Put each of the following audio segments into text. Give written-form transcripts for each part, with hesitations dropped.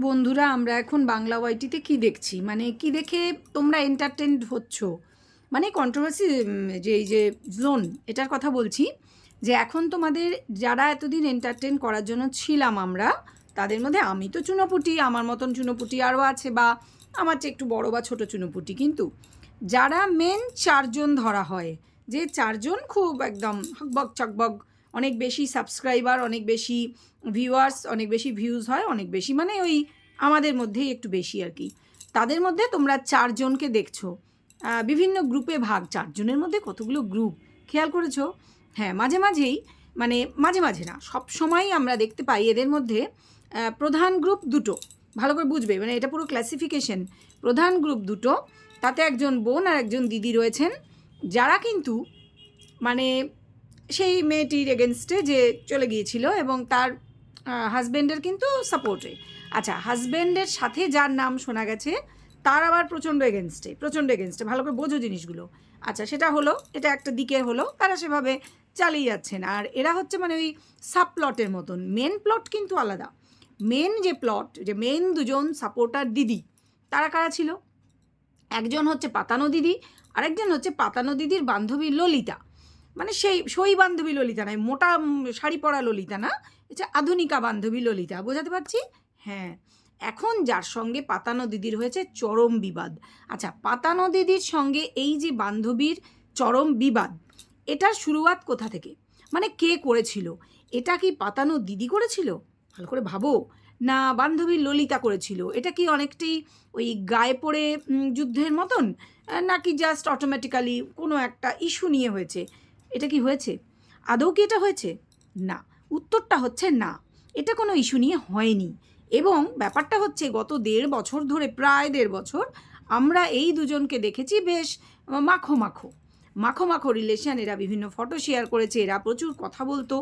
বন্ধুরা, আমরা এখন বাংলা ওয়াইটিতে কি দেখছি, মানে কি দেখে তোমরা এন্টারটেনড হচ্ছ, মানে কন্ট্রোভার্সি যে এই যে জোন, এটার কথা বলছি। যে এখন তোমাদের যারা এতদিন এন্টারটেন করার জন্য ছিলাম আমরা, তাদের মধ্যে আমি তো চুনোপুটি, আমার মতন চুনোপুটি আরও আছে, বা আমার চেয়ে একটু বড় বা ছোট চুনোপুটি, কিন্তু যারা মেন চারজন ধরা হয়, যে চারজন খুব একদম হকবক চকবক, অনেক বেশি সাবস্ক্রাইবার, অনেক বেশি ভিউয়ার্স, অনেক বেশি ভিউজ হয়, অনেক বেশি মানে ওই আমাদের মধ্যেই একটু বেশি আর কি। তাদের মধ্যে তোমরা চারজনকে দেখছো বিভিন্ন গ্রুপে ভাগ। চারজনের মধ্যে কতগুলো গ্রুপ খেয়াল করেছো? হ্যাঁ, মাঝে মাঝেই, মানে মাঝে মাঝে না, সব সময়ই আমরা দেখতে পাই এদের মধ্যে প্রধান গ্রুপ দুটো। ভালো করে বুঝবে, মানে এটা পুরো ক্লাসিফিকেশন। প্রধান গ্রুপ দুটো, তাতে একজন বোন আর একজন দিদি রয়েছেন, যারা কিন্তু মানে সেই মেয়েটির এগেনস্টে যে চলে গিয়েছিল এবং তার হাজব্যান্ডের কিন্তু সাপোর্টে। আচ্ছা, হাজব্যান্ডের সাথে যার নাম শোনা গেছে তার আবার প্রচণ্ড এগেনস্টে, ভালো করে বোঝো জিনিসগুলো। আচ্ছা, সেটা হলো, এটা একটা দিকে হলো, তারা সেভাবে চালিয়ে যাচ্ছেন। আর এরা হচ্ছে মানে ওই সাব প্লটের মতন, মেন প্লট কিন্তু আলাদা। মেন যে প্লট, যে মেন দুজন সাপোর্টার দিদি, তারা কারা ছিল? একজন হচ্ছে পাতানো দিদি, আরেকজন হচ্ছে পাতানো দিদির বান্ধবী ললিতা। মানে সই বান্ধবী ললিতা নয়, মোটা শাড়ি পরা ললিতা না, এটা আধুনিকা বান্ধবী ললিতা। বোঝাতে পারছি? হ্যাঁ। এখন যার সঙ্গে পাতানো দিদির হয়েছে চরম বিবাদ। আচ্ছা, পাতানো দিদির সঙ্গে এই যে বান্ধবীর চরম বিবাদ, এটার শুরুয়াত কোথা থেকে, মানে কে করেছিল? এটা কি পাতানো দিদি করেছিল? ভালো করে ভাবো। না বান্ধবী ললিতা করেছিল? এটা কি অনেকটাই ওই গায়ে পড়ে যুদ্ধের মতন, নাকি জাস্ট অটোমেটিক্যালি কোনো একটা ইস্যু নিয়ে হয়েছে? এটা কি হয়েছে? আদৌ কি এটা হয়েছে? না। উত্তরটা হচ্ছে না, এটা কোনো ইস্যু নিয়ে হয়নি। এবং ব্যাপারটা হচ্ছে গত 1.5 বছর ধরে, প্রায় 1.5 বছর, আমরা এই দুজনকে দেখেছি বেশ মাখো মাখো মাখো মাখো রিলেশন। এরা বিভিন্ন ফটো শেয়ার করেছে, এরা প্রচুর কথা বলতো,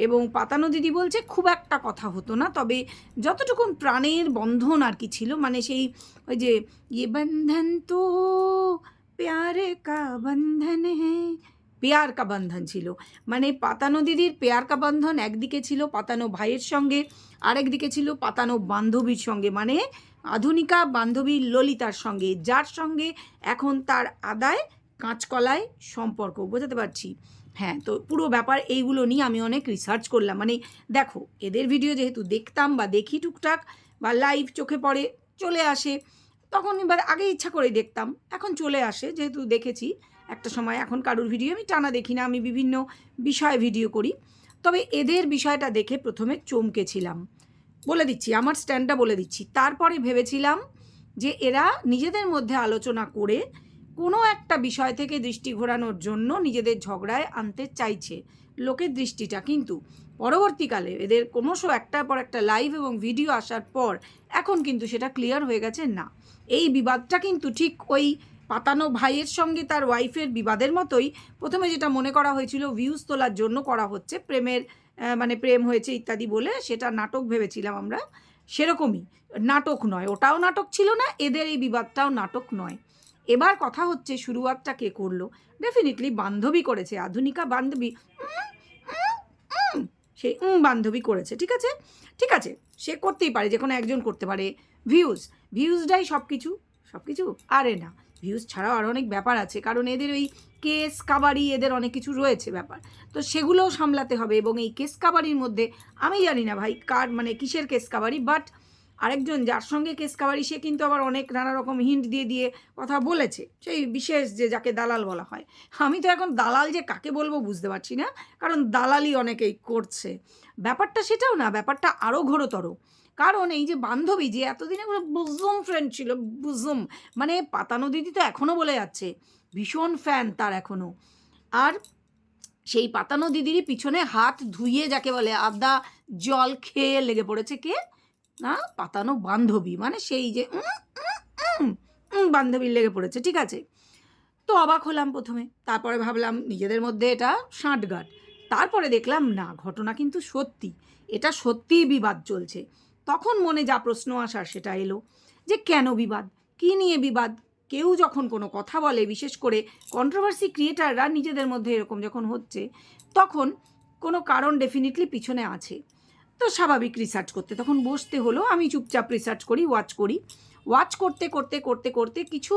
এবং পাতানো দিদি বলছে খুব একটা কথা হতো না, তবে যতটুকুন প্রাণের বন্ধন আর কি ছিল, মানে সেই ওই যে ইয়ে বন্ধন তো প্যার কা বন্ধন হ্যাঁ, পেয়ার কা বন্ধন ছিল। মানে পাতানো দিদির পেয়ার কা বন্ধন একদিকে ছিল পাতানো ভাইয়ের সঙ্গে, আরেকদিকে ছিল পাতানো বান্ধবীর সঙ্গে, মানে আধুনিকা বান্ধবী ললিতার সঙ্গে, যার সঙ্গে এখন তার আদায় কাঁচকলায় সম্পর্ক। বোঝাতে পারছি? হ্যাঁ, তো পুরো ব্যাপার এইগুলো নিয়ে আমি অনেক রিসার্চ করলাম। মানে দেখো, এদের ভিডিও যেহেতু দেখতাম বা দেখি টুকটাক, বা লাইভ চোখে পড়ে চলে আসে, তখন এবার আগে ইচ্ছা করেই দেখতাম, এখন চলে আসে যেহেতু দেখেছি একটা সময়। এখন কারুর ভিডিও আমি টানা দেখি না, আমি বিভিন্ন বিষয়ে ভিডিও করি। তবে এদের বিষয়টা দেখে প্রথমে চমকেছিলাম, বলে দিচ্ছি আমার স্ট্যান্ডটা বলে দিচ্ছি। তারপরে ভেবেছিলাম যে এরা নিজেদের মধ্যে আলোচনা করে কোনো একটা বিষয় থেকে দৃষ্টি ঘোরানোর জন্য নিজেদের ঝগড়ায় আনতে চাইছে লোকের দৃষ্টিটা। কিন্তু পরবর্তীকালে এদের ক্রমশ একটার পর একটা লাইভ এবং ভিডিও আসার পর এখন কিন্তু সেটা ক্লিয়ার হয়ে গেছে, না, এই বিবাদটা কিন্তু ঠিক ওই পাতানো ভাইয়ের সঙ্গে তার ওয়াইফের বিবাদের মতোই। প্রথমে যেটা মনে করা হয়েছিল ভিউজ তোলার জন্য করা হচ্ছে, প্রেমের মানে প্রেম হয়েছে ইত্যাদি বলে সেটা নাটক ভেবেছিলাম আমরা, সেরকমই। নাটক নয়, ওটাও নাটক ছিল না, এদের এই বিবাদটাও নাটক নয়। এবার কথা হচ্ছে শুরুয়াতটা কে করলো? ডেফিনেটলি বান্ধবী করেছে, আধুনিকা বান্ধবী। সেই বান্ধবী করেছে, ঠিক আছে, ঠিক আছে, সে করতেই পারে, যে কোনো একজন করতে পারে। ভিউজটাই সব কিছু, সব কিছু? আরে না, ভিউজ ছাড়াও আরও অনেক ব্যাপার আছে, কারণ এদের ওই কেস কাবারি, এদের অনেক কিছু রয়েছে ব্যাপার, তো সেগুলোও সামলাতে হবে। এবং এই কেস কাবারির মধ্যে আমি জানি না ভাই কার, মানে কিসের কেস কাবারি, বাট আরেকজন যার সঙ্গে কেস কাবারি, সে কিন্তু আবার অনেক নানা রকম হিন্ট দিয়ে দিয়ে কথা বলেছে, সেই বিশেষ যে যাকে দালাল বলা হয়। আমি তো এখন দালাল যে কাকে বলবো বুঝতে পারছি না, কারণ দালালি অনেকেই করছে। ব্যাপারটা সেটাও না, ব্যাপারটা আরও ঘোরতর। কারণ এই যে বান্ধবী, যে এতদিনে বুজুম ফ্রেন্ড ছিল, বুজুম, মানে পাতানো দিদি তো এখনও বলে যাচ্ছে ভীষণ ফ্যান তার এখনও। আর সেই পাতানো দিদিরই পিছনে হাত ধুইয়ে, যাকে বলে আদা জল খেয়ে লেগে পড়েছে কে? না, পাতানো বান্ধবী, মানে সেই যে বান্ধবীর লেগে পড়েছে, ঠিক আছে। তো অবাক হলাম প্রথমে, তারপরে ভাবলাম নিজেদের মধ্যে এটা সাঁঠগাঁট। তারপরে দেখলাম না, ঘটনা কিন্তু সত্যি, এটা সত্যিই বিবাদ চলছে। তখন মনে যা প্রশ্ন আসার সেটা এলো, যে কেন বিবাদ, কী নিয়ে বিবাদ? কেউ যখন কোনো কথা বলে, বিশেষ করে কন্ট্রোভার্সি ক্রিয়েটাররা নিজেদের মধ্যে এরকম যখন হচ্ছে, তখন কোনো কারণ ডেফিনেটলি পিছনে আছে। তো স্বাভাবিক রিসার্চ করতে তখন বসতে হলো, আমি চুপচাপ রিসার্চ করি, ওয়াচ করতে করতে করতে করতে কিছু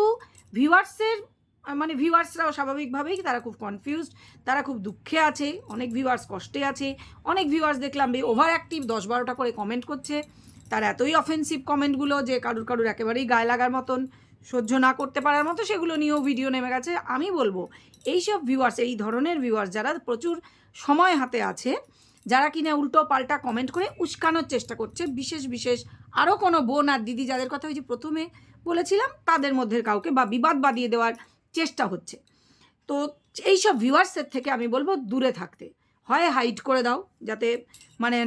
ভিউয়ার্সের মানে ভিউয়ার্সরাও স্বাভাবিকভাবেই তারা খুব কনফিউজড, তারা খুব দুঃখে আছে, অনেক ভিউয়ার্স কষ্টে আছে, অনেক ভিউয়ার্স দেখলাম ওভার অ্যাক্টিভ 10-12টা করে কমেন্ট করছে। তার এতই অফেন্সিভ কমেন্টগুলো যে কারুর একেবারেই গায়ে লাগার মতন, সহ্য না করতে পারার মতো, সেগুলো নিয়েও ভিডিও নেমে গেছে। আমি বলবো এইসব ভিউয়ার্স, এই ধরনের ভিউয়ার্স যারা প্রচুর সময় হাতে আছে, যারা কিনা উল্টো পাল্টা কমেন্ট করে উস্কানোর চেষ্টা করছে, বিশেষ আরও কোনো বোন আর দিদি যাদের কথা ওই যে প্রথমে বলেছিলাম তাদের মধ্যে কাউকে বা বিবাদ বাঁধিয়ে দেওয়ার চেষ্টা হচ্ছে, তো এইসব ভিউয়ার্সের থেকে আমি বলবো দূরে থাকতে। হয় হাইড করে দাও, যাতে মানে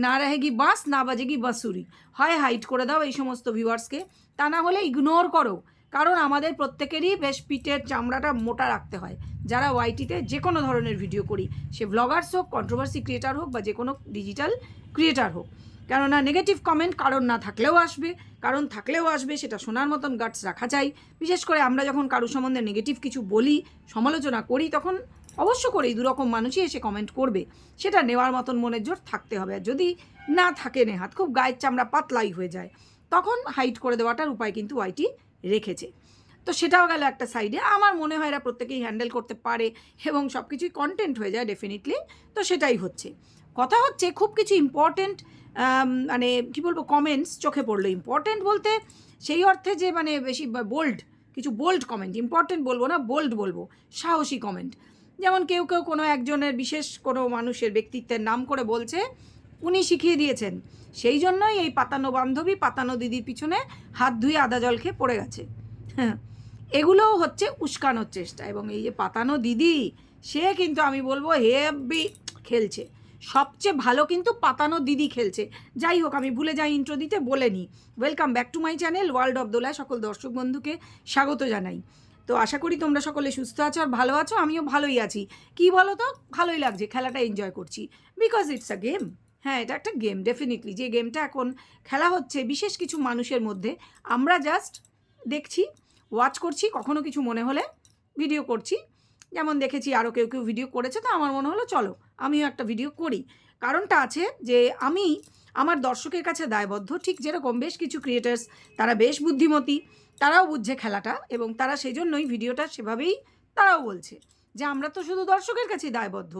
না रहेगी বাঁশ না বাজেগি বাঁশুরি, হয় হাইড করে দাও এই সমস্ত ভিউয়ার্সকে, তা না হলে ইগনোর করো। কারণ আমাদের প্রত্যেকেরই বেশ পিঠের চামড়াটা মোটা রাখতে হয় যারা ওয়াইটিতে যে কোনো ধরনের ভিডিও করি, সে ব্লগার্স হোক, কন্ট্রোভার্সি ক্রিয়েটার হোক, বা যে কোনো ডিজিটাল ক্রিয়েটার হোক। কেননা নেগেটিভ কমেন্ট কারণ না থাকলেও আসবে, কারণ থাকলেও আসবে, সেটা শোনার মতন গাটস রাখা চাই। বিশেষ করে আমরা যখন কারোর সম্বন্ধে নেগেটিভ কিছু বলি, সমালোচনা করি, তখন অবশ্য করেই দুরকম মানুষই এসে কমেন্ট করবে, সেটা নেওয়ার মতন মনের জোর থাকতে হবে। আর যদি না থাকে নেহাত, খুব গায়ের চামড়া পাতলাই হয়ে যায়, তখন হাইড করে দেওয়াটার উপায় কিন্তু ওয়াইটি রেখেছে। তো সেটাও গেল একটা সাইডে। আমার মনে হয় এরা প্রত্যেকেই হ্যান্ডেল করতে পারে এবং সব কিছুই কন্টেন্ট হয়ে যায় ডেফিনেটলি। তো সেটাই হচ্ছে কথা, হচ্ছে খুব কিছু ইম্পর্টেন্ট মানে কী বলবো কমেন্টস চোখে পড়লো। ইম্পর্টেন্ট বলতে সেই অর্থে যে মানে বেশি বোল্ড কমেন্ট, ইম্পর্টেন্ট বলবো না, বোল্ড বলবো, সাহসী কমেন্ট। যেমন কেউ কোনো একজনের বিশেষ কোনো মানুষের ব্যক্তিত্বের নাম করে বলছে উনি শিখিয়ে দিয়েছেন, সেই জন্যই এই পাতানো বান্ধবী পাতানো দিদির পিছনে হাত ধুয়ে আদা জল খেয়ে পড়ে গেছে। হ্যাঁ, এগুলোও হচ্ছে উস্কানোর চেষ্টা। এবং এই যে পাতানো দিদি, সে কিন্তু আমি বলবো হেভি খেলছে, সবচেয়ে ভালো কিন্তু পাতানো দিদি খেলছে। যাই হোক, আমি ভুলে যাই ইন্ট্রো দিতে, বলে নিই। Welcome back to my channel world of দোলায় সকল দর্শক বন্ধুকে স্বাগত জানাই। তো আশা করি তোমরা সকলে সুস্থ আছো আর ভালো আছো, আমিও ভালোই আছি। কি বলো তো, ভালোই লাগছে, খেলাটা এনজয় করছি, বিকজ ইটস আ গেম। হ্যাঁ, এটা একটা গেম ডেফিনেটলি। যে গেমটা এখন খেলা হচ্ছে বিশেষ কিছু মানুষের মধ্যে, আমরা জাস্ট দেখছি, ওয়াচ করছি, কখনো কিছু মনে হলে ভিডিও করছি। যেমন দেখেছি আরও কেউ ভিডিও করেছে, তো আমার মনে হলো চলো আমিও একটা ভিডিও করি। কারণটা আছে যে আমি আমার দর্শকের কাছে দায়বদ্ধ, ঠিক যেরকম বেশ কিছু ক্রিয়েটার্স তারা বেশ বুদ্ধিমতী, তারাও বুঝছে খেলাটা, এবং তারা সেই জন্যই ভিডিওটা সেভাবেই তারাও বলছে যে আমরা তো শুধু দর্শকের কাছেই দায়বদ্ধ।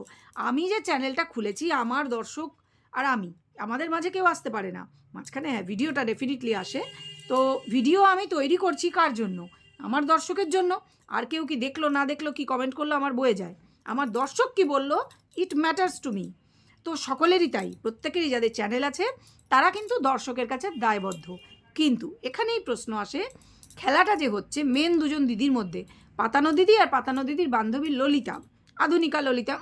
আমি যে চ্যানেলটা খুলেছি, আমার দর্শক আর আমি, আমাদের মাঝে কেউ আসতে পারে না মাঝখানে। হ্যাঁ, ভিডিওটা ডেফিনেটলি আসে। তো ভিডিও আমি তৈরি করছি কার জন্য? আমার দর্শকের জন্য। আর কেউ কি দেখলো না দেখলো, কি কমেন্ট করলো, আমার বয়ে যায়। আমার দর্শক কি বললো, ইট ম্যাটার্স টু মি। তো সকলেরই তাই, প্রত্যেকেরই যাদের চ্যানেল আছে তারা কিন্তু দর্শকের কাছে দায়বদ্ধ। কিন্তু এখানেই প্রশ্ন আসে, খেলাটা যে হচ্ছে মেন দুজন দিদির মধ্যে, পাতানো দিদি আর পাতানো দিদির বান্ধবী ললিতা, আধুনিকা ললিতা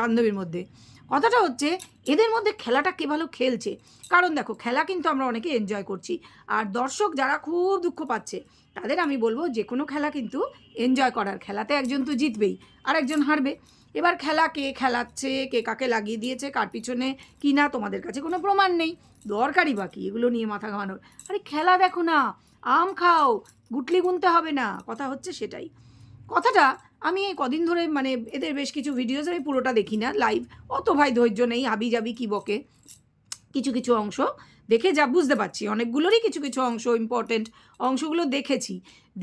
বান্ধবীর মধ্যে, কথাটা হচ্ছে এদের মধ্যে খেলাটা কে ভালো খেলছে। কারণ দেখো, খেলা কিন্তু আমরা অনেকে এনজয় করছি, আর দর্শক যারা খুব দুঃখ পাচ্ছে তাদের আমি বলবো যে কোনো খেলা কিন্তু এনজয় করার। খেলাতে একজন তো জিতবেই আর একজন হারবে। এবার খেলা কে খেলাচ্ছে, কে কাকে লাগিয়ে দিয়েছে, কার পিছনে কি না, তোমাদের কাছে কোনো প্রমাণ নেই, দরকারই বাকি এগুলো নিয়ে মাথা ঘামানোর। আরে খেলা দেখো না, আম খাও, গুটলি গুনতে হবে না, কথা হচ্ছে সেটাই। কথাটা আমি এই কদিন ধরে মানে এদের বেশ কিছু ভিডিওস আমি পুরোটা দেখি না লাইভ, অত ভাই ধৈর্য নেই, হাবি জাবি কী বকে, কিছু অংশ দেখে যা বুঝতে পারছি, অনেকগুলোরই কিছু অংশ ইম্পর্টেন্ট অংশগুলো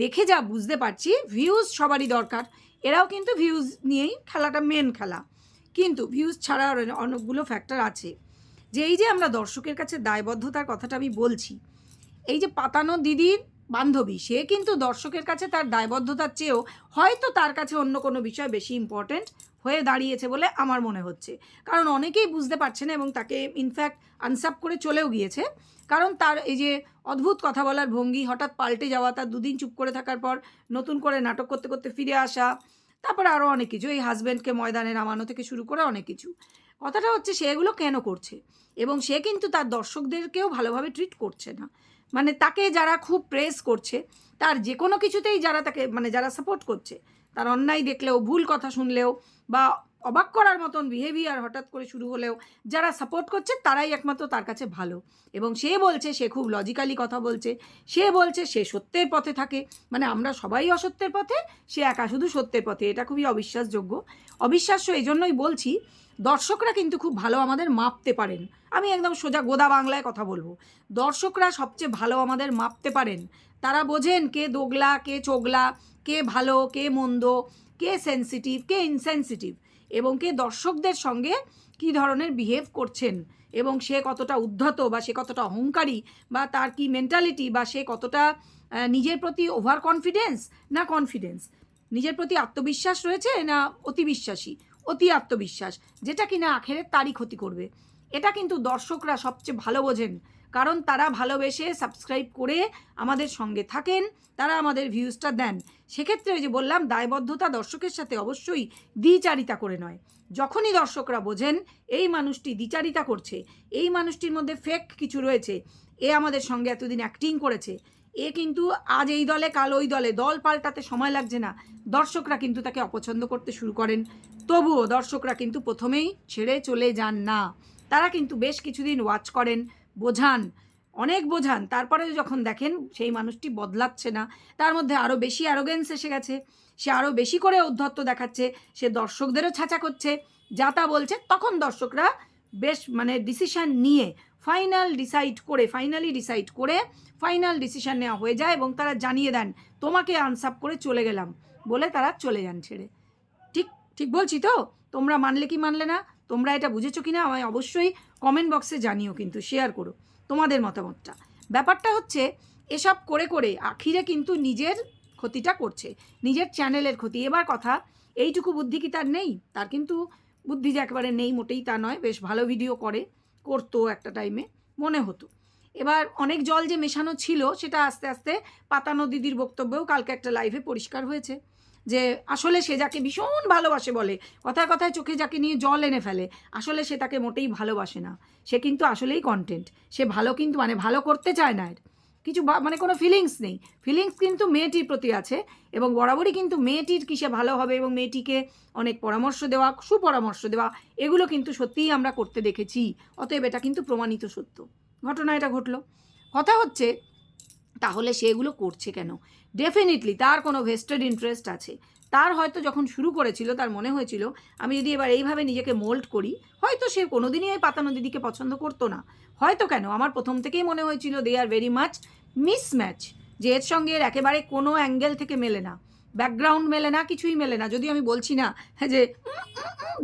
দেখে যা বুঝতে পারছি, ভিউজ সবারই দরকার। এরাও কিন্তু ভিউজ নিয়েই খেলাটা মেন খেলা, কিন্তু ভিউজ ছাড়া অনেকগুলো ফ্যাক্টর আছে। যে এই যে আমরা দর্শকের কাছে দায়বদ্ধতার কথাটা আমি বলছি, এই যে পাতানো দিদির বান্ধবী, সে কিন্তু দর্শকের কাছে তার দায়বদ্ধতার চেয়েও হয়তো তার কাছে অন্য কোনো বিষয় বেশি ইম্পর্টেন্ট হয়ে দাঁড়িয়েছে বলে আমার মনে হচ্ছে। কারণ অনেকেই বুঝতে পারছে না এবং তাকে ইনফ্যাক্ট আনসাপ করে চলেও গিয়েছে। কারণ তার এই যে অদ্ভুত কথা বলার ভঙ্গি, হঠাৎ পাল্টে যাওয়া, তার দুদিন চুপ করে থাকার পর নতুন করে নাটক করতে করতে ফিরে আসা, তারপরে আরও অনেক কিছু, এই হাজব্যান্ডকে ময়দানে নামানো থেকে শুরু করে অনেক কিছু। কথাটা হচ্ছে সে এগুলো কেন করছে, এবং সে কিন্তু তার দর্শকদেরকেও ভালোভাবে ট্রিট করছে না। মানে তাকে যারা খুব প্রেস করছে, তার যে কোনো কিছুতেই যারা তাকে মানে যারা সাপোর্ট করছে, তার অন্যায় দেখলেও, ভুল কথা শুনলেও, বা অবাক করার মতন বিহেভিয়ার হঠাৎ করে শুরু হলেও যারা সাপোর্ট করছে তারাই একমাত্র তার কাছে ভালো। এবং সে বলছে সে খুব লজিক্যালি কথা বলছে, সে বলছে সে সত্যের পথে থাকে, মানে আমরা সবাই অসত্যের পথে, সে একা শুধু সত্যের পথে। এটা খুবই অবিশ্বাস্য এই জন্যই বলছি, দর্শকরা কিন্তু খুব ভালো আমাদের মাপতে পারেন। আমি একদম সোজা গোদা বাংলায় কথা বলবো, দর্শকরা সবচেয়ে ভালো আমাদের মাপতে পারেন। তারা বোঝেন কে দোগলা, কে চোগলা, কে ভালো, কে মন্দ, কে সেন্সিটিভ, কে ইনসেন্সিটিভ, এবং কে দর্শকদের সঙ্গে কী ধরনের বিহেভ করছেন, এবং সে কতটা উদ্ধত বা সে কতটা অহংকারী, বা তার কি মেন্টালিটি, বা সে কতটা নিজের প্রতি ওভার কনফিডেন্স না কনফিডেন্স, নিজের প্রতি আত্মবিশ্বাস রয়েছে না অতি বিশ্বাসী, অতি আত্মবিশ্বাস, যেটা কিনা আখেরে তারই ক্ষতি করবে। এটা কিন্তু দর্শকরা সবচেয়ে ভালো বোঝেন, কারণ তারা ভালোবেসে সাবস্ক্রাইব করে আমাদের সঙ্গে থাকেন, তারা আমাদের ভিউজটা দেন। সেক্ষেত্রে ওই যে বললাম, দায়বদ্ধতা দর্শকের সাথে অবশ্যই দ্বিচারিতা করে নয়। যখনই দর্শকরা বোঝেন এই মানুষটি দ্বিচারিতা করছে, এই মানুষটির মধ্যে ফেক কিছু রয়েছে, এ আমাদের সঙ্গে এতদিন অ্যাক্টিং করেছে, এ কিন্তু আজ এই দলে কাল ওই দলে, দল পাল্টাতে সময় লাগছে না, দর্শকরা কিন্তু তাকে অপছন্দ করতে শুরু করেন। তবুও দর্শকরা কিন্তু প্রথমেই ছেড়ে চলে যান না, তারা কিন্তু বেশ কিছুদিন ওয়াচ করেন, বোঝান, অনেক বোঝান, তারপরে যখন দেখেন সেই মানুষটি বদলাচ্ছে না, তার মধ্যে আরও বেশি অ্যারোগেন্স এসে গেছে, সে আরও বেশি করে ঔদ্ধত্য দেখাচ্ছে, সে দর্শকদেরও ছাঁচা করছে, যা তা বলছে, তখন দর্শকরা বেশ ডিসিশান নিয়ে ফাইনালি ডিসাইড করে ফাইনাল ডিসিশান নেওয়া হয়ে যায়, এবং তারা জানিয়ে দেন তোমাকে আনসাপ করে চলে গেলাম বলে তারা চলে যান ছেড়ে। ঠিক ঠিক বলছি তো? তোমরা মানলে কি মানলে না, তোমরা এটা বুঝেছো কি না আমায় অবশ্যই কমেন্ট বক্সে জানিও, কিন্তু শেয়ার করো তোমাদের মতামতটা। ব্যাপারটা হচ্ছে এসব করে করে আখিরে কিন্তু নিজের ক্ষতিটা করছে, নিজের চ্যানেলের ক্ষতি। এবার কথা, এইটুকু বুদ্ধি কি তার নেই? তার কিন্তু বুদ্ধি যে একেবারে নেই মোটেই তা নয়, বেশ ভালো ভিডিও করতো একটা টাইমে মনে হতো। এবার অনেক জল যে মেশানো ছিল সেটা আস্তে আস্তে পাতানো দিদির বক্তব্যেও কালকে একটা লাইভে পরিষ্কার হয়েছে, যে আসলে সে যাকে ভীষণ ভালোবাসে বলে, কথায় কথায় চোখে যাকে নিয়ে জল এনে ফেলে, আসলে সে তাকে মোটেই ভালোবাসে না, সে কিন্তু আসলেই কন্টেন্ট, সে ভালো কিন্তু ভালো করতে চায় না, এর কিছু কোনো ফিলিংস নেই, ফিলিংস কিন্তু মেয়েটির প্রতি আছে, এবং বরাবরই কিন্তু মেয়েটির কিসে ভালো হবে এবং মেয়েটিকে অনেক পরামর্শ দেওয়া, সুপরামর্শ দেওয়া, এগুলো কিন্তু সত্যিই আমরা করতে দেখেছি, অতএব এটা কিন্তু প্রমাণিত সত্য ঘটনা, এটা ঘটলো। কথা হচ্ছে তাহলে সে এগুলো করছে কেন? ডেফিনেটলি তার কোনো ভেস্টেড ইন্টারেস্ট আছে, তার হয়তো যখন শুরু করেছিল তার মনে হয়েছিল আমি যদি এবার এইভাবে নিজেকে মোল্ড করি, হয়তো সে কোনোদিনই ওই পাতানো দিদিকে পছন্দ করতো না, হয়তো কেন, আমার প্রথম থেকেই মনে হয়েছিল দে আর ভেরি মাচ মিসম্যাচ, যে এর সঙ্গে এর একেবারে কোনো অ্যাঙ্গেল থেকে মেলে না, ব্যাকগ্রাউন্ড মেলে না, কিছুই মেলে না। যদি আমি বলছি না যে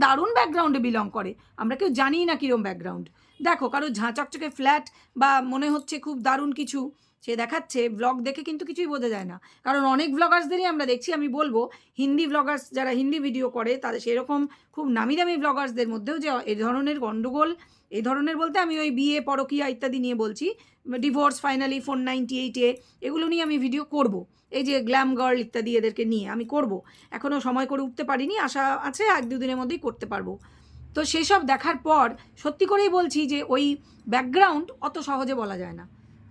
দারুণ ব্যাকগ্রাউন্ডে বিলং করে, আমরা কেউ জানিই না কীরকম ব্যাকগ্রাউন্ড, দেখো কারো ঝাঁ চকচকে ফ্ল্যাট বা মনে হচ্ছে খুব দারুণ কিছু সে দেখাচ্ছে, ব্লগ দেখে কিন্তু কিছুই বোঝা যায় না, কারণ অনেক ব্লগার্সদেরই আমরা দেখছি, আমি বলবো হিন্দি ব্লগার্স যারা হিন্দি ভিডিও করে তাদের সেরকম খুব নামি দামি ব্লগার্সদের মধ্যেও যে এই ধরনের গণ্ডগোল, এই ধরনের বলতে আমি ওই বিয়ে পরকীয়া ইত্যাদি নিয়ে বলছি, ডিভোর্স ফাইনালি 498-এ, এগুলো নিয়ে আমি ভিডিও করব, এই যে গ্ল্যাম গার্ল ইত্যাদি এদেরকে নিয়ে আমি করব, এখনও সময় করে উঠতে পারিনি, আশা আছে 1-2 দিনের মধ্যেই করতে পারবো। তো সেসব দেখার পর সত্যি করেই বলছি যে ওই ব্যাকগ্রাউন্ড অত সহজে বলা যায় না,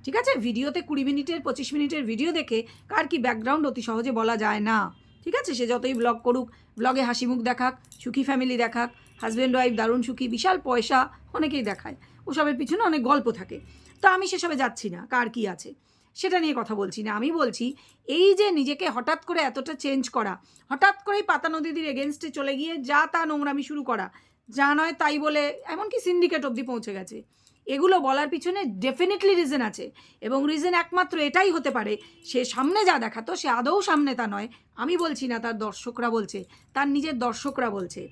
ঠিক আছে? ভিডিওতে 20 মিনিটের 25 মিনিটের ভিডিও দেখে কার কি ব্যাকগ্রাউন্ড অতি সহজে বলা যায় না, ঠিক আছে? সে যতই ব্লগ করুক, ব্লগে হাসি মুখ দেখাক, সুখী ফ্যামিলি দেখাক, হাজব্যান্ড ওয়াইফ দারুণ সুখী, বিশাল পয়সা অনেকেই দেখায়, ওসবের পিছনে অনেক গল্প থাকে। তো আমি সেসবে যাচ্ছি না, কার কি আছে সেটা নিয়ে কথা বলছি না, আমি বলছি এই যে নিজেকে হঠাৎ করে এতটা চেঞ্জ করা, হঠাৎ করেই পাতানো দিদির এগেনস্টে চলে গিয়ে যা তা নোংরামি শুরু করা, যা নয় তাই বলে এমনকি সিন্ডিকেট অবধি পৌঁছে গেছে, এগুলো বলার পিছনে ডেফিনেটলি রিজন আছে, এবং রিজন একমাত্র এটাই হতে পারে সে সামনে যা দেখাতো সে আদৌ সামনে তা নয়, আমি বলছি না, তার দর্শকরা বলছে, তার নিজের দর্শকরা বলছে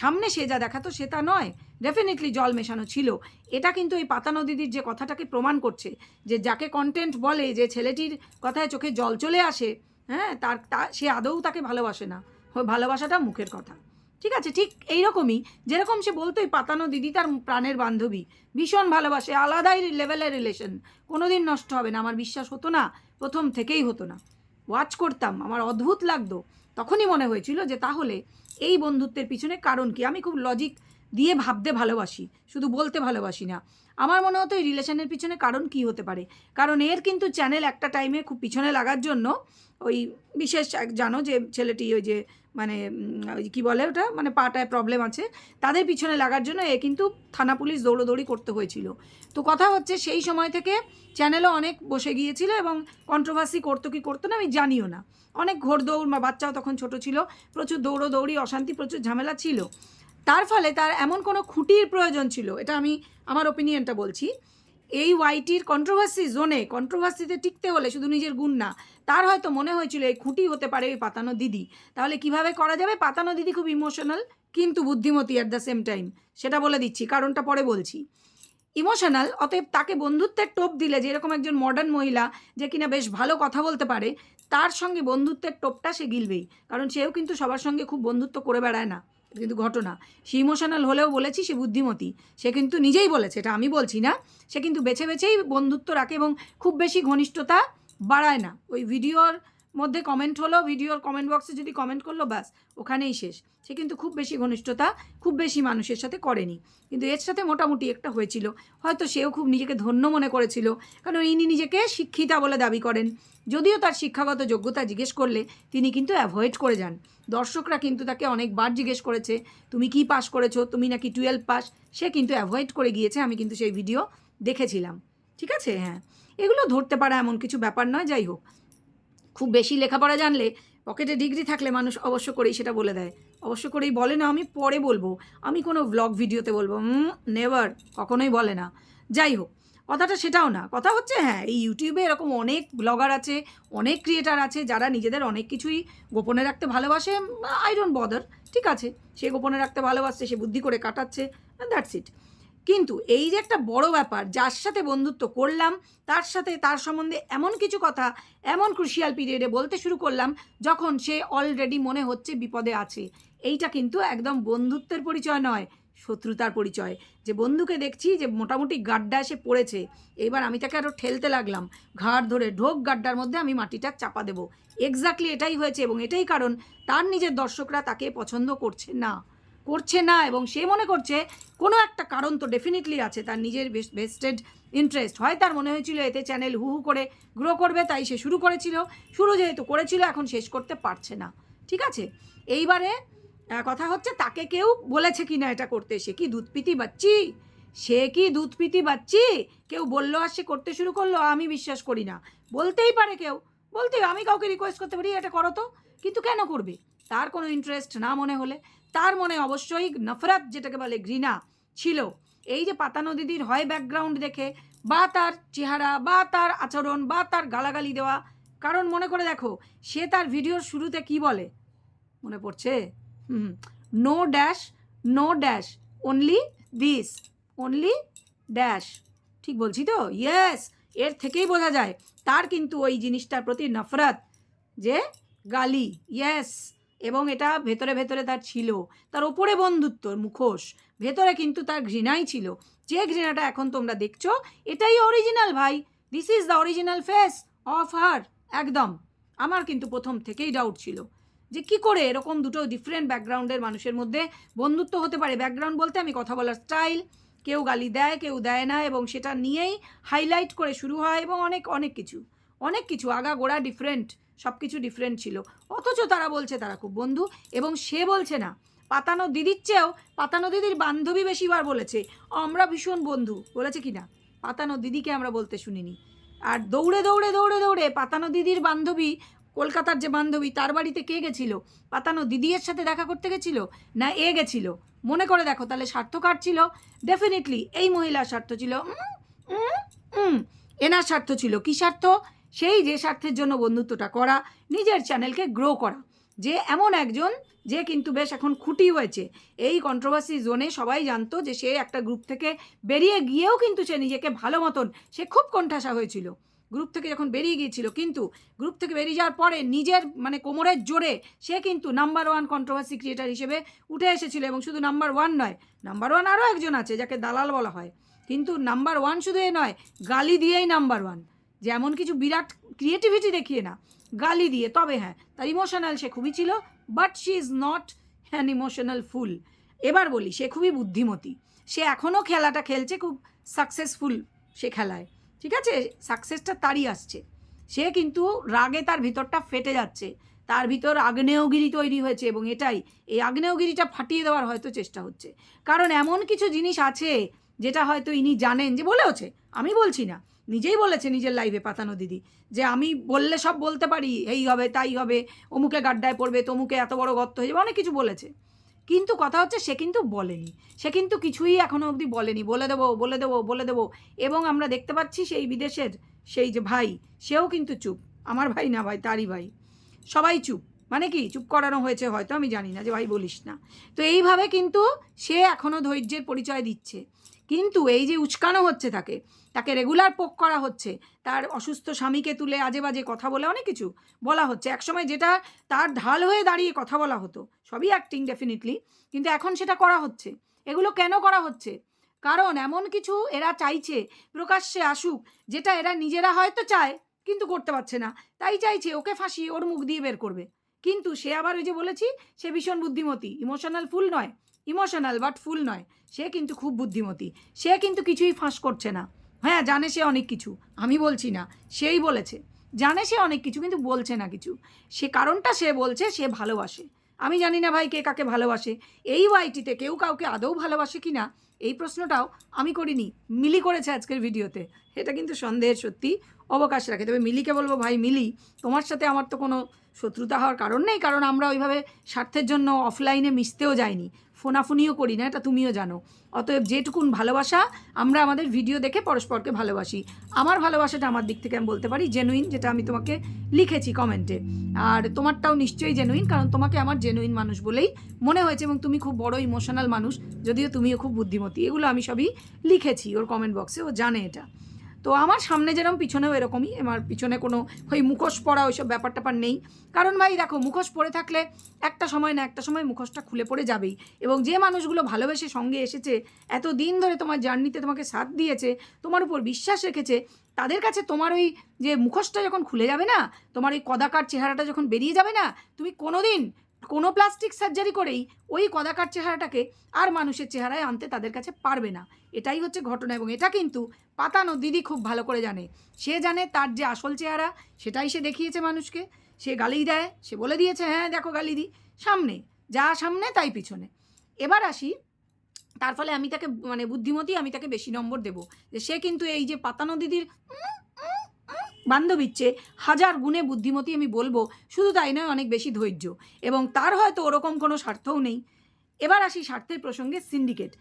সামনে সে যা দেখাতো সে তা নয়, ডেফিনেটলি জল মেশানো ছিল। এটা কিন্তু এই পাতানো দিদির যে কথাটাকে প্রমাণ করছে, যে যাকে কন্টেন্ট বলে, যে ছেলেটির কথায় চোখে জল চলে আসে, হ্যাঁ, সে আদৌ তাকে ভালোবাসে না, ভালোবাসাটা মুখের কথা, ঠিক আছে? ঠিক এইরকমই যেরকম সে বলতোই পাতানো দিদি তার প্রাণের বান্ধবী, ভীষণ ভালোবাসে, আলাদাই লেভেলের রিলেশন, কোনো দিন নষ্ট হবে না, আমার বিশ্বাস হতো না, প্রথম থেকেই হতো না, ওয়াচ করতাম, আমার অদ্ভুত লাগতো, তখনই মনে হয়েছিল যে তাহলে এই বন্ধুত্বের পিছনে কারণ কি। আমি খুব লজিক দিয়ে ভাবতে ভালোবাসি, শুধু বলতে ভালোবাসি না। আমার মনে হতো এই রিলেশনের পিছনে কারণ কি হতে পারে, কারণ এর কিন্তু চ্যানেল একটা টাইমে খুব পিছনে লাগার জন্য ওই বিশেষ জানো যে ছেলেটি ওই যে ওই কী বলে ওটা পাটায় প্রবলেম আছে, তাদের পিছনে লাগার জন্য এ কিন্তু থানা পুলিশ দৌড়োদৌড়ি করতে হয়েছিল। তো কথা হচ্ছে সেই সময় থেকে চ্যানেলও অনেক বসে গিয়েছিল, এবং কন্ট্রোভার্সি করতো কি করতো না আমি জানিও না, অনেক ঘোড়দৌড়, বাচ্চাও তখন ছোট ছিল, প্রচুর দৌড়োদৌড়ি, অশান্তি, প্রচুর ঝামেলা ছিল। তার ফলে তার এমন কোনো খুঁটির প্রয়োজন ছিল, এটা আমি আমার ওপিনিয়নটা বলছি, এই ওয়াইটির কন্ট্রোভার্সি জোনে কন্ট্রোভার্সিতে টিকতে হলে শুধু নিজের গুণ না, তার হয়তো মনে হয়েছিল এই খুঁটি হতে পারে ওই পাতানো দিদি। তাহলে কিভাবে করা যাবে? পাতানো দিদি খুব ইমোশনাল কিন্তু বুদ্ধিমতী অ্যাট দ্য সেম টাইম, সেটা বলে দিচ্ছি, কারণটা পরে বলছি। ইমোশনাল, অতএব তাকে বন্ধুত্বের টোপ দিলে, যেরকম একজন মডার্ন মহিলা যে কিনা বেশ ভালো কথা বলতে পারে, তার সঙ্গে বন্ধুত্বের টোপটা সে গিলবেই, কারণ সেও কিন্তু সবার সঙ্গে খুব বন্ধুত্ব করে বেড়ায় না, কিন্তু ঘটনা। সে ইমোশনাল হলেও বলেছি সে বুদ্ধিমতী, সে কিন্তু নিজেই বলেছে, এটা আমি বলছি না। সে কিন্তু বেছে বেছেই বন্ধুত্ব রাখে এবং খুব বেশি ঘনিষ্ঠতা বাড়ায় না। ওই ভিডিওর মধ্যে কমেন্ট হলো, ভিডিওর কমেন্ট বক্সে যদি কমেন্ট করলো, ব্যাস ওখানেই শেষ। সে কিন্তু খুব বেশি ঘনিষ্ঠতা খুব বেশি মানুষের সাথে করেনি, কিন্তু এর সাথে মোটামুটি একটা হয়েছিল। হয়তো সেও খুব নিজেকে ধন্য মনে করেছিল, কারণ ইনি নিজেকে শিক্ষিতা বলে দাবি করেন, যদিও তার শিক্ষাগত যোগ্যতা জিজ্ঞেস করলে তিনি কিন্তু অ্যাভয়েড করে যান। দর্শকরা কিন্তু তাকে অনেকবার জিজ্ঞেস করেছে তুমি কি পাস করেছো, তুমি নাকি 12 পাস, সে কিন্তু অ্যাভয়েড করে গিয়েছে। আমি কিন্তু সেই ভিডিও দেখেছিলাম, ঠিক আছে। হ্যাঁ, এগুলো ধরতে পারা এমন কিছু ব্যাপার নয়। যাই হোক, খুব বেশি লেখাপড়া জানলে, পকেটে ডিগ্রি থাকলে মানুষ অবশ্য করেই সেটা বলে দেয়, অবশ্য করেই বলে না। আমি পরে বলবো, আমি কোনো ব্লগ ভিডিওতে বলবো নেভার, কখনোই বলে না। যাই হোক, কথাটা সেটাও না। কথা হচ্ছে হ্যাঁ, এই ইউটিউবে এরকম অনেক ব্লগার আছে, অনেক ক্রিয়েটার আছে যারা নিজেদের অনেক কিছুই গোপনে রাখতে ভালোবাসে। আই ডোন্ট বদার, ঠিক আছে, সে গোপনে রাখতে ভালোবাসছে, সে বুদ্ধি করে কাটাচ্ছে, দ্যাটস ইট। কিন্তু এই যে একটা বড় ব্যাপার, যার সাথে বন্ধুত্ব করলাম তার সাথে তার সম্বন্ধে এমন কিছু কথা এমন ক্রুশিয়াল পিরিয়ডে বলতে শুরু করলাম যখন সে অলরেডি মনে হচ্ছে বিপদে আছে, এইটা কিন্তু একদম বন্ধুত্বের পরিচয় নয়, শত্রুতার পরিচয়। যে বন্ধুকে দেখছি যে মোটামুটি গাড্ডা এসে পড়েছে, এবার আমি তাকে আরও ঠেলতে লাগলাম, ঘাড় ধরে ঢোক গাড্ডার মধ্যে, আমি মাটিটা চাপা দেবো। এক্স্যাক্টলি এটাই হয়েছে, এবং এটাই কারণ তার নিজের দর্শকরা তাকে পছন্দ করছে না এবং সে মনে করছে কোনো একটা কারণ তো ডেফিনেটলি আছে, তার নিজের ভেস্টেড ইন্টারেস্ট। হয় তার মনে হয়েছিল এতে চ্যানেল হু হু করে গ্রো করবে, তাই সে শুরু যেহেতু করেছিল, এখন শেষ করতে পারছে না, ঠিক আছে। এইবারে কথা হচ্ছে তাকে কেউ বলেছে কি না এটা করতে, সে কি দুধ পিতি বাচ্চি, কেউ বললো আর সে করতে শুরু করলো? আমি বিশ্বাস করি না। বলতেই পারে কেউ, আমি কাউকে রিকোয়েস্ট করতে পারি এটা করো তো, কিন্তু কেন করবে? তার কোনো ইন্টারেস্ট না মনে হলে, তার মনে অবশ্যই নফরত, যেটাকে বলে ঘৃণা ছিল। এই যে পাতানো দিদির হয় ব্যাকগ্রাউন্ড দেখে, বা তার চেহারা, বা তার আচরণ, বা তার গালাগালি দেওয়া। কারণ মনে করে দেখো, সে তার ভিডিওর শুরুতে কি বলে, মনে পড়ছে? No dash only this, only dash, ঠিক বলছি তো? ইয়েস, এর থেকেই বোঝা যায় তার কিন্তু ওই জিনিসটার প্রতি নফরত, যে গালি, ইয়েস। এবং এটা ভেতরে ভেতরে তার ছিল, তার ওপরে বন্ধুত্বর মুখোশ, ভেতরে কিন্তু তার ঘৃণাই ছিল। যে ঘৃণাটা এখন তোমরা দেখছো, এটাই অরিজিনাল ভাই, this is the original face of her. একদম, আমার কিন্তু প্রথম থেকেই ডাউট ছিল যে কি করে এরকম দুটো ডিফারেন্ট ব্যাকগ্রাউন্ডের মানুষের মধ্যে বন্ধুত্ব হতে পারে। ব্যাকগ্রাউন্ড বলতে আমি কথা বলার স্টাইল, কেউ গালি দেয় কেউ দেয় না, এবং সেটা নিয়েই হাইলাইট করে শুরু হয়, এবং অনেক কিছু আগাগোড়া ডিফারেন্ট, সব কিছু ডিফারেন্ট ছিল। অথচ তারা বলছে তারা খুব বন্ধু, এবং সে বলছে না, পাতানো দিদির চেয়েও পাতানো দিদির বান্ধবী বেশিবার বলেছে আমরা ভীষণ বন্ধু, বলেছে কি না? পাতানো দিদিকে আমরা বলতে শুনিনি। আর দৌড়ে দৌড়ে দৌড়ে দৌড়ে পাতানো দিদির বান্ধবী, কলকাতার যে বান্ধবী, তার বাড়িতে কে গেছিল? পাতানো দিদির সাথে দেখা করতে গেছিল, না এ গেছিল? মনে করে দেখো, তাহলে স্বার্থ কার ছিল? ডেফিনেটলি এই মহিলার স্বার্থ ছিল, এনার স্বার্থ ছিল। কি স্বার্থ? সেই যে স্বার্থের জন্য বন্ধুত্বটা করা, নিজের চ্যানেলকে গ্রো করা। যে এমন একজন যে কিন্তু বেশ এখন খুঁটি হয়েছে এই কন্ট্রোভার্সি জোনে, সবাই জানতো যে সে একটা গ্রুপ থেকে বেরিয়ে গিয়েও কিন্তু সে নিজেকে ভালো মতন, সে খুব কোণঠাসা হয়েছিল গ্রুপ থেকে যখন বেরিয়ে গিয়েছিল, কিন্তু গ্রুপ থেকে বেরিয়ে যাওয়ার পরে নিজের মানে কোমরের জোরে সে কিন্তু নাম্বার 1 কন্ট্রোভার্সি ক্রিয়েটার হিসেবে উঠে এসেছিল। এবং শুধু নাম্বার 1 নয়, নাম্বার 1 আরও একজন আছে যাকে দালাল বলা হয়, কিন্তু নাম্বার 1 শুধু এ নয়, গালি দিয়েই নাম্বার 1। যেমন কিছু বিরাট ক্রিয়েটিভিটি দেখিয়ে না, গালি দিয়ে। তবে হ্যাঁ, তার ইমোশনাল সে খুবই ছিল, but she is not an emotional fool. এবার বলি, সে খুবই বুদ্ধিমতী, সে এখনও খেলাটা খেলছে, খুব সাকসেসফুল সে খেলায়, ঠিক আছে, সাকসেসটা তারই আসছে। সে কিন্তু রাগে তার ভিতরটা ফেটে যাচ্ছে, তার ভিতর আগ্নেয়গিরি তৈরি হয়েছে, এবং এই আগ্নেয়গিরিটা ফাটিয়ে দেওয়ার হয়তো চেষ্টা হচ্ছে। কারণ এমন কিছু জিনিস আছে যেটা হয়তো ইনি জানেন, যে বলেওছে, আমি বলছি না, নিজেই বলেছে নিজের লাইভে পাতানো দিদি, যে আমি বললে সব বলতে পারি, এই হবে তাই হবে, অমুকে গাড্ডায় পড়বে, তমুকে এত বড় গর্ত হয়ে যাবে, অনেক কিছু বলেছে। কিন্তু কথা হচ্ছে সে কিন্তু বলেনি, সে কিন্তু কিছুই এখনও অবধি বলেনি। বলে দেবো বলে দেবো বলে দেবো। এবং আমরা দেখতে পাচ্ছি সেই বিদেশের সেই যে ভাই, সেও কিন্তু চুপ। আমার ভাই না ভাই, তারই ভাই, সবাই চুপ। মানে কি চুপ করানো হয়েছে হয়তো, আমি জানি না, যে ভাই বলিস না। তো এইভাবে কিন্তু সে এখনও ধৈর্যের পরিচয় দিচ্ছে। কিন্তু এই যে উস্কানো হচ্ছে তাকে, তাকে রেগুলার পোক করা হচ্ছে, তার অসুস্থ স্বামীকে তুলে আজে বাজে কথা বলে অনেক কিছু বলা হচ্ছে। একসময় যেটা তার ঢাল হয়ে দাঁড়িয়ে কথা বলা হতো, সবই অ্যাক্টিং ডেফিনেটলি, কিন্তু এখন সেটা করা হচ্ছে। এগুলো কেন করা হচ্ছে? কারণ এমন কিছু এরা চাইছে প্রকাশ্যে আসুক, যেটা এরা নিজেরা হয়তো চায় কিন্তু করতে পারছে না, তাই চাইছে ওকে ফাঁসিয়ে ওর মুখ দিয়ে বের করবে। কিন্তু সে আবার ওই যে বলেছি, সে ভীষণ বুদ্ধিমতী, ইমোশনাল ফুল নয়, ইমোশনাল বাট ফুল নয়, সে কিন্তু খুব বুদ্ধিমতী। সে কিন্তু কিছুই ফাঁস করছে না। হ্যাঁ, জানে সে অনেক কিছু, আমি বলছি না, সেই বলেছে জানে সে অনেক কিছু, কিন্তু বলছে না কিছু। সে কারণটা সে বলছে সে ভালোবাসে। আমি জানি না ভাই কে কাকে ভালোবাসে, এই ওয়াইটিতে কেউ কাউকে আদৌ ভালোবাসে কি না এই প্রশ্নটাও আমি করিনি, মিলি করেছে আজকের ভিডিওতে। এটা কিন্তু সন্দেহের সত্যি অবকাশ রাখে। তবে মিলিকে বলবো, ভাই মিলি, তোমার সাথে আমার তো কোনো শত্রুতা হওয়ার কারণ নেই, কারণ আমরা ওইভাবে স্বার্থের জন্য অফলাইনে মিশতেও যাইনি, ফোনাফুনিও করি না, এটা তুমিও জানো। অতএব যেটুকুন ভালোবাসা, আমরা আমাদের ভিডিও দেখে পরস্পরকে ভালোবাসি। আমার ভালোবাসাটা আমার দিক থেকে আমি বলতে পারি জেনুইন, যেটা আমি তোমাকে লিখেছি কমেন্টে। আর তোমারটাও নিশ্চয়ই জেনুইন, কারণ তোমাকে আমার জেনুইন মানুষ বলেই মনে হয়েছে, এবং তুমি খুব বড় ইমোশনাল মানুষ, যদিও তুমিও খুব বুদ্ধিমতী। এগুলো আমি সবই লিখেছি ওর কমেন্ট বক্সে, ও জানে এটা। তো আমার সামনে যেরকম পিছনেও এরকমই, আমার পিছনে কোনো ওই মুখোশ পরা ওইসব ব্যাপার ট্যাপার নেই। কারণ ভাই দেখো, মুখোশ পরে থাকলে একটা সময় না একটা সময় মুখোশটা খুলে পড়ে যাবেই। এবং যে মানুষগুলো ভালোবেসে সঙ্গে এসেছে, এত দিন ধরে তোমার জার্নিতে তোমাকে সাথ দিয়েছে, তোমার উপর বিশ্বাস রেখেছে, তাদের কাছে তোমার ওই যে মুখোশটা যখন খুলে যাবে না, তোমার ওই কদাকার চেহারাটা যখন বেরিয়ে যাবে না, তুমি কোনো দিন কোনো প্লাস্টিক সার্জারি করেই ওই কদাকার চেহারাটাকে আর মানুষের চেহারায় আনতে তাদের কাছে পারবে না। এটাই হচ্ছে ঘটনা। এবং এটা কিন্তু পাতানো দিদি খুব ভালো করে জানে। সে জানে তার যে আসল চেহারা, সেটাই সে দেখিয়েছে মানুষকে। সে গালি দেয়, সে বলে দিয়েছে হ্যাঁ দেখো গালি দিই, সামনে যা সামনে তাই পিছনে। এবার আসি, তার ফলে আমি তাকে মানে বুদ্ধিমতী, আমি তাকে বেশি নম্বর দেবো, যে সে কিন্তু এই যে পাতানো দিদির বান্ধবীর চেয়ে হাজার গুণে বুদ্ধিমতী আমি বলবো। শুধু তাই নয়, অনেক বেশি ধৈর্য, এবং তার হয়তো ওরকম কোনো স্বার্থও নেই। এবার আসি স্বার্থের প্রসঙ্গে, সিন্ডিকেট।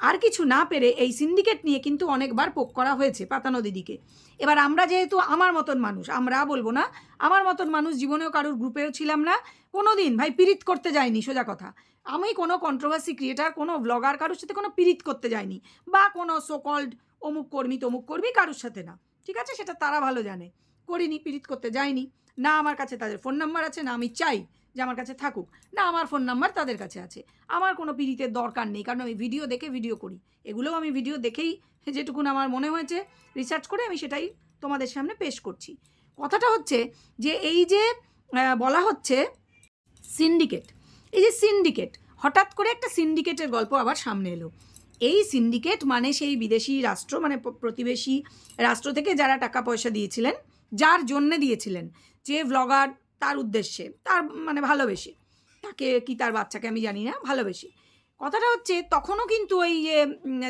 আর কিছু না পেরে এই সিন্ডিকেট নিয়ে কিন্তু অনেকবার পোক করা হয়েছে পাতানো দিদিকে। এবার আমরা যেহেতু আমার মতন মানুষ, আমরা বলবো না, আমার মতন মানুষ জীবনেও কারোর গ্রুপেও ছিলাম না, কোনো দিন ভাই পিরিত করতে যাইনি, সোজা কথা। আমি কোনো কন্ট্রোভার্সি ক্রিয়েটার, কোনো ব্লগার কারোর সাথে কোনো পিরিত করতে যাইনি, বা কোনো সোকল্ড অমুক কর্মী তমুক কর্মী কারোর সাথে না, ঠিক আছে, সেটা তারা ভালো জানে। করিনি, পিরিত করতে যাইনি, না আমার কাছে তাদের ফোন নাম্বার আছে, না আমি চাই যে আমার কাছে থাকুক, না আমার ফোন নাম্বার তাদের কাছে আছে। আমার কোনো পিরিতের দরকার নেই, কারণ আমি ভিডিও দেখে ভিডিও করি। এগুলোও আমি ভিডিও দেখেই যেটুকুন আমার মনে হয়েছে রিসার্চ করে আমি সেটাই তোমাদের সামনে পেশ করছি। কথাটা হচ্ছে যে এই যে বলা হচ্ছে সিন্ডিকেট, এই যে সিন্ডিকেট, হঠাৎ করে একটা সিন্ডিকেটের গল্প আবার সামনে এলো। এই সিন্ডিকেট মানে সেই বিদেশি রাষ্ট্র, মানে প্রতিবেশী রাষ্ট্র থেকে যারা টাকা পয়সা দিয়েছিলেন, যার জন্যে দিয়েছিলেন, যে ভ্লগার, তার উদ্দেশ্যে, তার মানে ভালোবেসে, তাকে কি তার বাচ্চাকে আমি জানি না, ভালোবেসে। কথাটা হচ্ছে তখনও কিন্তু ওই যে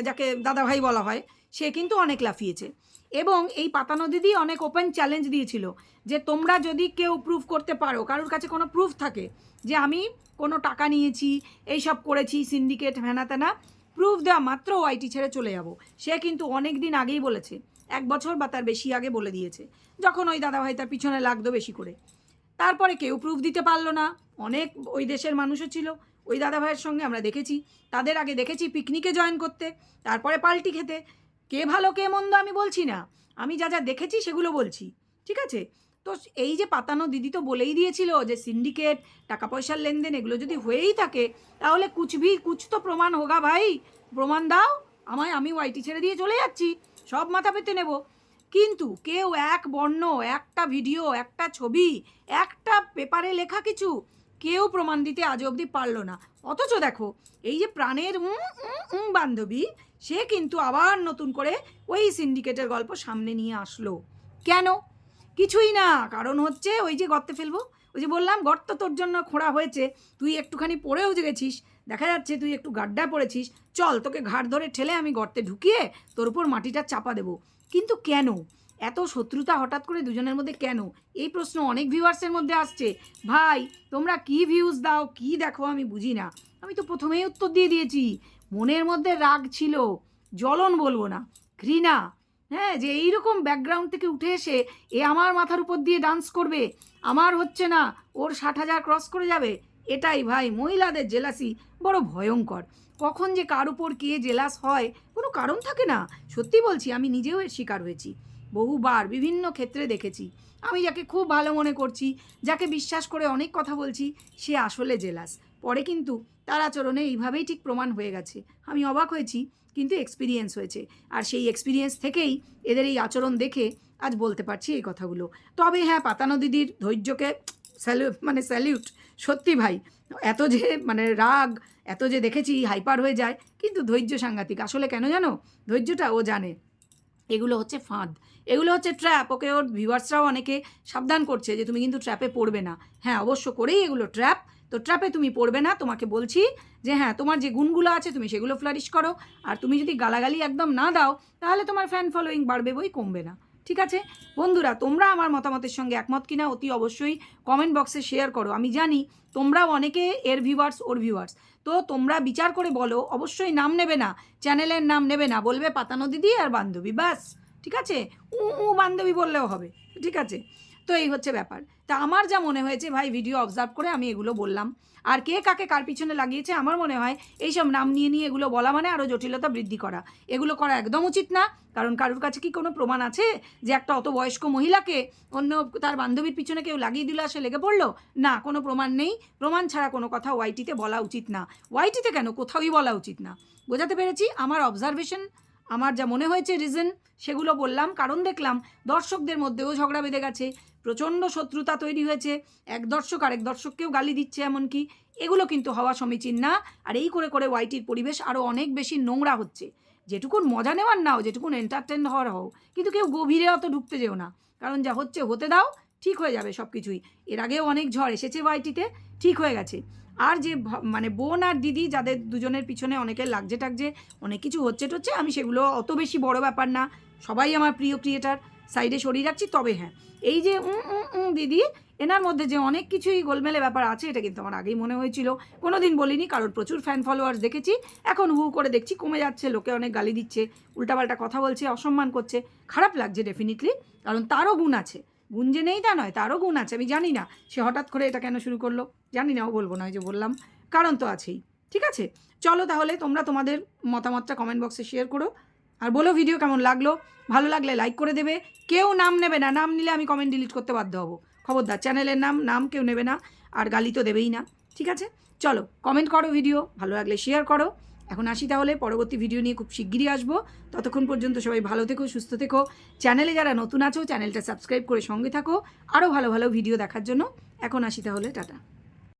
যাকে দাদাভাই বলা হয়, সে কিন্তু অনেক লাফিয়েছে। এবং এই পাতানো দিদি অনেক ওপেন চ্যালেঞ্জ দিয়েছিল, যে তোমরা যদি কেউ প্রুফ করতে পারো, কারোর কাছে কোনো প্রুফ থাকে যে আমি কোনো টাকা নিয়েছি, এইসব করেছি, সিন্ডিকেট হ্যানা ত্যানা, প্রুফ দেওয়া মাত্র ওয়াইটি ছেড়ে চলে যাব। সে কিন্তু অনেক দিন আগেই বলেছে, 1 বছর বা তার বেশি আগে বলে দিয়েছে, যখন ওই দাদাভাই তার পিছনে লাগতো বেশি করে। তারপরে কেউ প্রুফ দিতে পারলো না। অনেক ওই দেশের মানুষও ছিল ওই দাদাভাইয়ের সঙ্গে, আমরা দেখেছি, তাদের আগে দেখেছি পিকনিকে জয়েন করতে, তারপরে পাল্টি খেতে। কে ভালো কে মন্দ আমি বলছি না, আমি যা যা দেখেছি সেগুলো বলছি, ঠিক আছে। তো এই যে পাতানো দিদি তো বলেই দিয়েছিল যে সিন্ডিকেট, টাকা পয়সার লেনদেন, এগুলো যদি হয়েই থাকে, তাহলে কুছ তো প্রমাণ হোগা ভাই, প্রমাণ দাও আমায়, আমি ওয়াইটি ছেড়ে দিয়ে চলে যাচ্ছি, সব মাথা পেতে নেব। কিন্তু কেউ এক বর্ণ, একটা ভিডিও, একটা ছবি, একটা পেপারে লেখা কিছু, কেউ প্রমাণ দিতে আজ অবধি পারলো না। অথচ দেখো, এই যে প্রাণের বান্ধবী, সে কিন্তু আবার নতুন করে ওই সিন্ডিকেটের গল্প সামনে নিয়ে আসলো। কেন? কিছুই না, কারণ হচ্ছে ওই যে গর্তে ফেলবো, ওই যে বললাম গর্ত তোর জন্য খোঁড়া হয়েছে, তুই একটুখানি পড়েও গেছিস, দেখা যাচ্ছে তুই একটু গাড্ডা পড়েছিস, চল তোকে ঘাট ধরে ঠেলে আমি গর্তে ঢুকিয়ে তোর উপর মাটিটা চাপা দেবো। কিন্তু কেন? এত শত্রুতা হঠাৎ করে দুজনের মধ্যে কেন? এই প্রশ্ন অনেক ভিউয়ার্সের মধ্যে আসছে। ভাই তোমরা কি ভিউজ দাও, কি দেখো আমি বুঝি না। আমি তো প্রথমেই উত্তর দিয়ে দিয়েছি, মনের মধ্যে রাগ ছিল, জ্বলন বলবো না, ঘৃণা। হ্যাঁ, যে এইরকম ব্যাকগ্রাউন্ড থেকে উঠে এসে এ আমার মাথার উপর দিয়ে ডান্স করবে, আমার হচ্ছে না, ওর 60,000 ক্রস করে যাবে। এটাই ভাই, মহিলাদের জেলাসি বড় ভয়ঙ্কর। কখন যে কার উপর কে জেলাস হয় কোনো কারণ থাকে না। সত্যি বলছি, আমি নিজেও এর শিকার হয়েছি, বহুবার বিভিন্ন ক্ষেত্রে দেখেছি। আমি যাকে খুব ভালো মনে করছি, যাকে বিশ্বাস করে অনেক কথা বলছি, সে আসলে জেলাস। পরে কিন্তু তার আচরণে এইভাবেই ঠিক প্রমাণ হয়ে গেছে। আমি অবাক হয়েছি, কিন্তু এক্সপিরিয়েন্স হয়েছে। আর সেই এক্সপিরিয়েন্স থেকেই এদের এই আচরণ দেখে আজ বলতে পারছি এই কথাগুলো। তবে হ্যাঁ, পাতানো দিদির ধৈর্যকে স্যালিউট। সত্যি ভাই, এত যে রাগ, এত যে দেখেছি হাইপার হয়ে যায়, কিন্তু ধৈর্য সাংঘাতিক। আসলে কেন জানো? ধৈর্যটা ও জানে এগুলো হচ্ছে ফাঁদ, এগুলো হচ্ছে ট্র্যাপ। ওকে ওর ভিউয়ার্সরাও অনেকে সাবধান করছে যে তুমি কিন্তু ট্র্যাপে পড়বে না। হ্যাঁ, অবশ্য করেই এগুলো ট্র্যাপ। তো ট্র্যাপে তুমি পড়বে না। তোমাকে বলছি যে হ্যাঁ, তোমার যে গুণগুলো আছে তুমি সেগুলো ফ্লারিশ করো। আর তুমি যদি গালাগালি একদম না দাও, তাহলে তোমার ফ্যান ফলোয়িং বাড়বে বই, কমবে না। ঠিক আছে বন্ধুরা, তোমরা আমার মতামতের সঙ্গে একমত কিনা অতি অবশ্যই কমেন্ট বক্সে শেয়ার করো। আমি জানি তোমরাও অনেকে এর ভিউয়ার্স, ওর ভিউয়ার্স। তো তোমরা বিচার করে বলো, অবশ্যই নাম নেবে না, চ্যানেলের নাম নেবে না, বলবে পাতানো দিদি আর বান্ধবী, ব্যাস। ঠিক আছে, উ বান্ধবী বললেও হবে। ঠিক আছে, তো এই হচ্ছে ব্যাপার। তা আমার যা মনে হয়েছে ভাই, ভিডিও অবজার্ভ করে আমি এগুলো বললাম। আর কে কাকে কার পিছনে লাগিয়েছে, আমার মনে হয় এইসব নাম নিয়ে নিয়ে এগুলো বলা মানে আরও জটিলতা বৃদ্ধি করা। এগুলো করা একদম উচিত না। কারণ কারোর কাছে কি কোনো প্রমাণ আছে যে একটা অত বয়স্ক মহিলাকে অন্য তার বান্ধবীর পিছনে কেউ লাগিয়ে দিল, সে লেগে পড়লো? না, কোনো প্রমাণ নেই। প্রমাণ ছাড়া কোনো কথা ওয়াইটিতে বলা উচিত না। ওয়াইটিতে কেন, কোথাওই বলা উচিত না। বোঝাতে পেরেছি? আমার অবজারভেশন, আমার যা মনে হয়েছে রিজন, সেগুলো বললাম। কারণ দেখলাম দর্শকদের মধ্যেও ঝগড়া বেঁধে গেছে, প্রচণ্ড শত্রুতা তৈরি হয়েছে, এক দর্শক আরেক দর্শককেও গালি দিচ্ছে এমনকি। এগুলো কিন্তু হওয়া সমীচীন না। আর এই করে করে ওয়াইটির পরিবেশ আরও অনেক বেশি নোংরা হচ্ছে। যেটুকুন মজা নেওয়ার নাও, যেটুকুন এন্টারটেন হওয়ার হও, কিন্তু কেউ গভীরে অত ঢুকতে যেও না। কারণ যা হচ্ছে হতে দাও, ঠিক হয়ে যাবে সব কিছুই। এর আগেও অনেক ঝড় এসেছে ওয়াইটিতে, ঠিক হয়ে গেছে। আর যে বোন আর দিদি, যাদের দুজনের পিছনে অনেকের লাগছে টাকছে, অনেক কিছু হচ্ছে টচ্ছে, আমি সেগুলো অত বেশি বড় ব্যাপার না। সবাই আমার প্রিয় ক্রিয়েটার, সাইডে সরিয়ে রাখছি। তবে হ্যাঁ, এই যে দিদি, এনার মধ্যে যে অনেক কিছুই গোলমেলে ব্যাপার আছে, এটা কিন্তু আমার আগেই মনে হয়েছিল। কোনো দিন বলিনি, কারণ প্রচুর ফ্যান ফলোয়ার্স দেখেছি। এখন হু করে দেখছি কমে যাচ্ছে, লোকে অনেক গালি দিচ্ছে, উল্টাপাল্টা কথা বলছে, অসম্মান করছে। খারাপ লাগছে ডেফিনেটলি, কারণ তারও গুণ আছে। গুণ যে নেই তা নয়, তারও গুণ আছে। আমি জানি না সে হঠাৎ করে এটা কেন শুরু করলো, জানি না, ও বলবো না, ওই যে বললাম, কারণ তো আছেই। ঠিক আছে, চলো তাহলে তোমরা তোমাদের মতামতটা কমেন্ট বক্সে শেয়ার করো। আর বলো ভিডিও কেমন লাগলো। ভালো লাগলে লাইক করে দেবে। কেউ নাম নেবে না, নাম নিলে আমি কমেন্ট ডিলিট করতে বাধ্য হবো। খবরদার, চ্যানেলের নাম কেউ নেবে না, আর গালি তো দেবেই না। ঠিক আছে, চলো কমেন্ট করো, ভিডিও ভালো লাগলে শেয়ার করো। এখন আসি তাহলে, পরবর্তী ভিডিও নিয়ে খুব শিগগিরই আসবো। ততক্ষণ পর্যন্ত সবাই ভালো থেকো, সুস্থ থেকো। চ্যানেলে যারা নতুন আছো, চ্যানেলটা সাবস্ক্রাইব করে সঙ্গে থাকো আরও ভালো ভালো ভিডিও দেখার জন্য। এখন আসি তাহলে, টাটা।